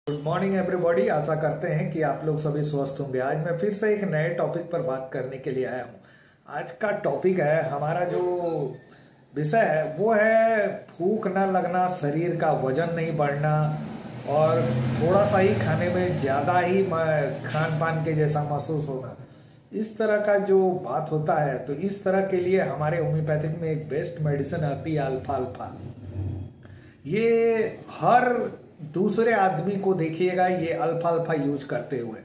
Good morning everybody. आशा करते हैं कि आप लोग सभी स्वस्थ होंगे। आज मैं फिर से एक नए टॉपिक पर बात करने के लिए आया हूँ। आज का टॉपिक है, हमारा जो विषय है वो है भूख ना लगना, शरीर का वजन नहीं बढ़ना और थोड़ा सा ही खाने में ज़्यादा ही खान पान के जैसा महसूस होना। इस तरह का जो बात होता है, तो इस तरह के लिए हमारे होम्योपैथिक में एक बेस्ट मेडिसिन आती है अल्फा अल्फा। ये हर दूसरे आदमी को देखिएगा ये अल्फा अल्फा यूज करते हुए।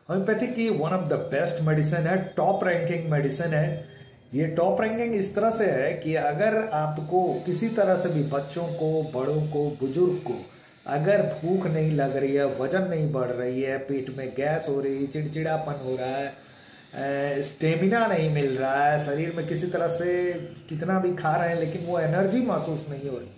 होम्योपैथिक की one of the best medicine है, टॉप रैंकिंग मेडिसिन है। ये टॉप रैंकिंग इस तरह से है कि अगर आपको किसी तरह से भी, बच्चों को, बड़ों को, बुजुर्ग को, अगर भूख नहीं लग रही है, वजन नहीं बढ़ रही है, पेट में गैस हो रही है, चिड़चिड़ापन हो रहा है, स्टेमिना नहीं मिल रहा है, शरीर में किसी तरह से कितना भी खा रहे हैं लेकिन वो एनर्जी महसूस नहीं हो रही,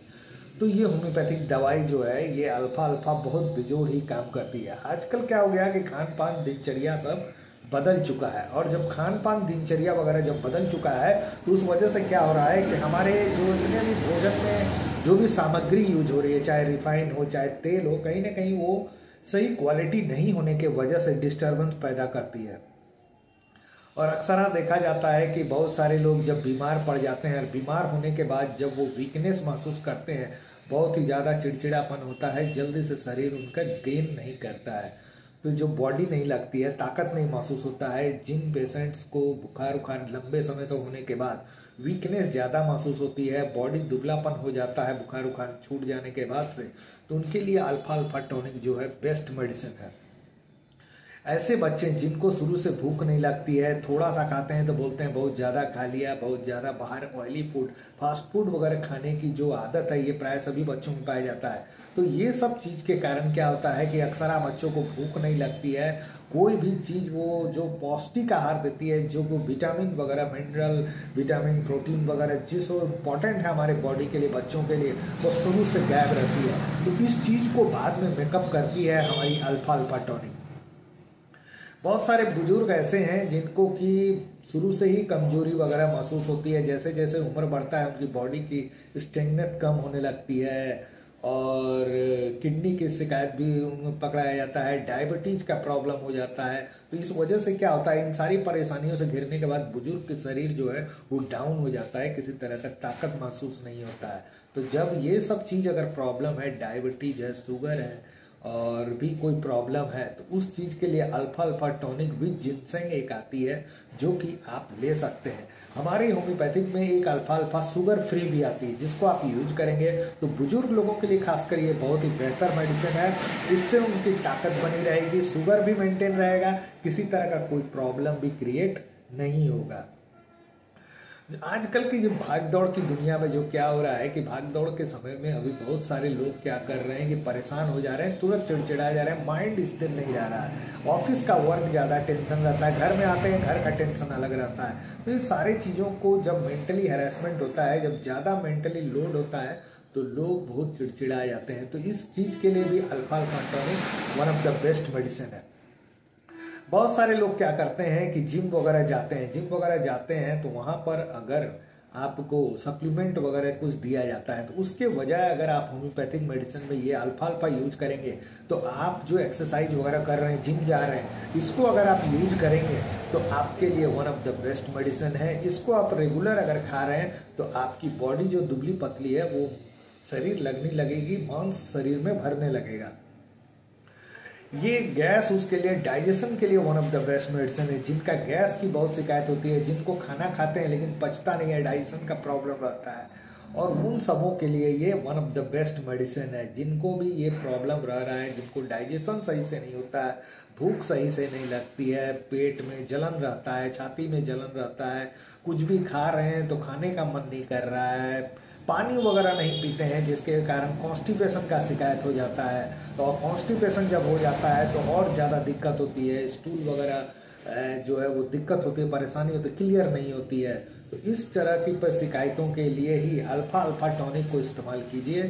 तो ये होम्योपैथिक दवाई जो है ये अल्फा अल्फा बहुत बेजोड़ ही काम करती है। आजकल क्या हो गया कि खान पान दिनचर्या सब बदल चुका है, और जब खान पान दिनचर्या वगैरह जब बदल चुका है तो उस वजह से क्या हो रहा है कि हमारे जो इतने भी भोजन में जो भी सामग्री यूज हो रही है, चाहे रिफाइन हो चाहे तेल हो, कहीं ना कहीं वो सही क्वालिटी नहीं होने के वजह से डिस्टर्बेंस पैदा करती है। और अक्सर देखा जाता है कि बहुत सारे लोग जब बीमार पड़ जाते हैं और बीमार होने के बाद जब वो वीकनेस महसूस करते हैं, बहुत ही ज़्यादा चिड़चिड़ापन होता है, जल्दी से शरीर उनका गेन नहीं करता है, तो जो बॉडी नहीं लगती है, ताकत नहीं महसूस होता है। जिन पेशेंट्स को बुखार उखार लंबे समय से होने के बाद वीकनेस ज़्यादा महसूस होती है, बॉडी दुबलापन हो जाता है बुखार उखार छूट जाने के बाद से, तो उनके लिए अल्फा अल्फा टॉनिक जो है बेस्ट मेडिसिन है। ऐसे बच्चे जिनको शुरू से भूख नहीं लगती है, थोड़ा सा खाते हैं तो बोलते हैं बहुत ज़्यादा खा लिया, बहुत ज़्यादा बाहर ऑयली फूड, फास्ट फूड वगैरह खाने की जो आदत है ये प्राय सभी बच्चों में पाया जाता है। तो ये सब चीज़ के कारण क्या होता है कि अक्सर बच्चों को भूख नहीं लगती है। कोई भी चीज़ वो जो पौष्टिक आहार देती है, जो वो विटामिन वगैरह, मिनरल, विटामिन, प्रोटीन वगैरह जिस इम्पॉर्टेंट है हमारे बॉडी के लिए, बच्चों के लिए, वो शुरू से गायब रहती है। तो इस चीज़ को बाद में मेकअप करती है हमारी अल्फा अल्फा टॉनिक। बहुत सारे बुजुर्ग ऐसे हैं जिनको कि शुरू से ही कमजोरी वगैरह महसूस होती है, जैसे जैसे उम्र बढ़ता है उनकी बॉडी की स्ट्रेंथ कम होने लगती है, और किडनी की शिकायत भी उनको पकड़ाया जाता है, डायबिटीज का प्रॉब्लम हो जाता है। तो इस वजह से क्या होता है, इन सारी परेशानियों से घिरने के बाद बुजुर्ग के शरीर जो है वो डाउन हो जाता है, किसी तरह का ताकत महसूस नहीं होता है। तो जब ये सब चीज़ अगर प्रॉब्लम है, डायबिटीज है, शुगर है और भी कोई प्रॉब्लम है, तो उस चीज़ के लिए alpha alpha tonic with ginseng एक आती है जो कि आप ले सकते हैं। हमारे होम्योपैथिक में एक अल्फा अल्फा शुगर फ्री भी आती है, जिसको आप यूज करेंगे तो बुजुर्ग लोगों के लिए खासकर ये बहुत ही बेहतर मेडिसिन है। इससे उनकी ताकत बनी रहेगी, शुगर भी मेंटेन रहेगा, किसी तरह का कोई प्रॉब्लम भी क्रिएट नहीं होगा। आजकल की जो भाग दौड़ की दुनिया में जो क्या हो रहा है कि भाग दौड़ के समय में अभी बहुत सारे लोग क्या कर रहे हैं कि परेशान हो जा रहे हैं, तुरंत चिड़चिड़ा जा रहे हैं, माइंड स्थिर नहीं रह रहा है, ऑफिस का वर्क ज़्यादा टेंशन रहता है, घर में आते हैं घर का टेंशन अलग रहता है। तो ये सारी चीज़ों को जब मेंटली हैरेसमेंट होता है, जब ज़्यादा मेंटली लोड होता है, तो लोग बहुत चिड़चिड़ा जाते हैं। तो इस चीज़ के लिए भी alpha alpha tonic one of the best medicine है। बहुत सारे लोग क्या करते हैं कि जिम वगैरह जाते हैं, तो वहाँ पर अगर आपको सप्लीमेंट वगैरह कुछ दिया जाता है, तो उसके बजाय अगर आप होम्योपैथिक मेडिसिन में ये अल्फा अल्फा यूज करेंगे, तो आप जो एक्सरसाइज वगैरह कर रहे हैं, जिम जा रहे हैं, इसको अगर आप यूज करेंगे तो आपके लिए one of the best medicine है। इसको आप रेगुलर अगर खा रहे हैं तो आपकी बॉडी जो दुबली पतली है वो शरीर लगने लगेगी, मांस शरीर में भरने लगेगा। ये गैस, उसके लिए डाइजेशन के लिए one of the best medicine है। जिनका गैस की बहुत शिकायत होती है, जिनको खाना खाते हैं लेकिन पचता नहीं है, डाइजेशन का प्रॉब्लम रहता है, और उन सबों के लिए ये one of the best medicine है। जिनको भी ये प्रॉब्लम रह रहा है, जिनको डाइजेशन सही से नहीं होता है, भूख सही से नहीं लगती है, पेट में जलन रहता है, छाती में जलन रहता है, कुछ भी खा रहे हैं तो खाने का मन नहीं कर रहा है, पानी वगैरह नहीं पीते हैं, जिसके कारण कॉन्स्टिपेशन का शिकायत हो जाता है, और कॉन्स्टिपेशन जब हो जाता है तो और ज़्यादा दिक्कत होती है, स्टूल वगैरह जो है वो दिक्कत होती है, परेशानी होती है, क्लियर नहीं होती है। तो इस तरह की शिकायतों के लिए ही अल्फा अल्फा टॉनिक को इस्तेमाल कीजिए,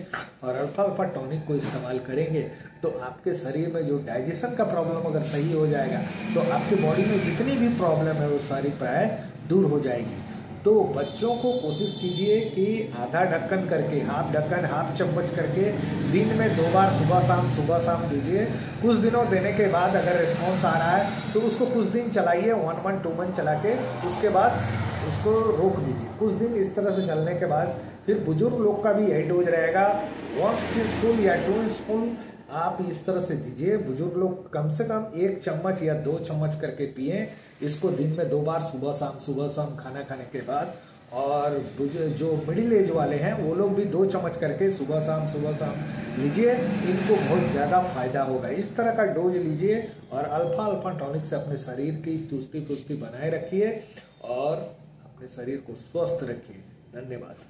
और अल्फा अल्फा टॉनिक को इस्तेमाल करेंगे तो आपके शरीर में जो डाइजेशन का प्रॉब्लम अगर सही हो जाएगा, तो आपके बॉडी में जितनी भी प्रॉब्लम है वो सारी प्राय दूर हो जाएगी। तो बच्चों को कोशिश कीजिए कि आधा ढक्कन करके, हाफ ढक्कन, हाफ चम्मच करके दिन में 2 बार सुबह शाम दीजिए। कुछ दिनों देने के बाद अगर रिस्पॉन्स आ रहा है तो उसको कुछ दिन चलाइए, 1 मंथ 2 मंथ चला के उसके बाद उसको रोक दीजिए। कुछ दिन इस तरह से चलने के बाद फिर बुजुर्ग लोग का भी यही डोज रहेगा, 1 टीस्पून या 2 स्पून आप इस तरह से दीजिए। बुजुर्ग लोग कम से कम 1 चम्मच या 2 चम्मच करके पिए इसको दिन में 2 बार सुबह शाम खाना खाने के बाद। और जो मिडिल एज वाले हैं वो लोग भी 2 चम्मच करके सुबह शाम लीजिए, इनको बहुत ज़्यादा फायदा होगा। इस तरह का डोज लीजिए और अल्फा टॉनिक से अपने शरीर की चुस्ती फुस्ती बनाए रखिए और अपने शरीर को स्वस्थ रखिए। धन्यवाद।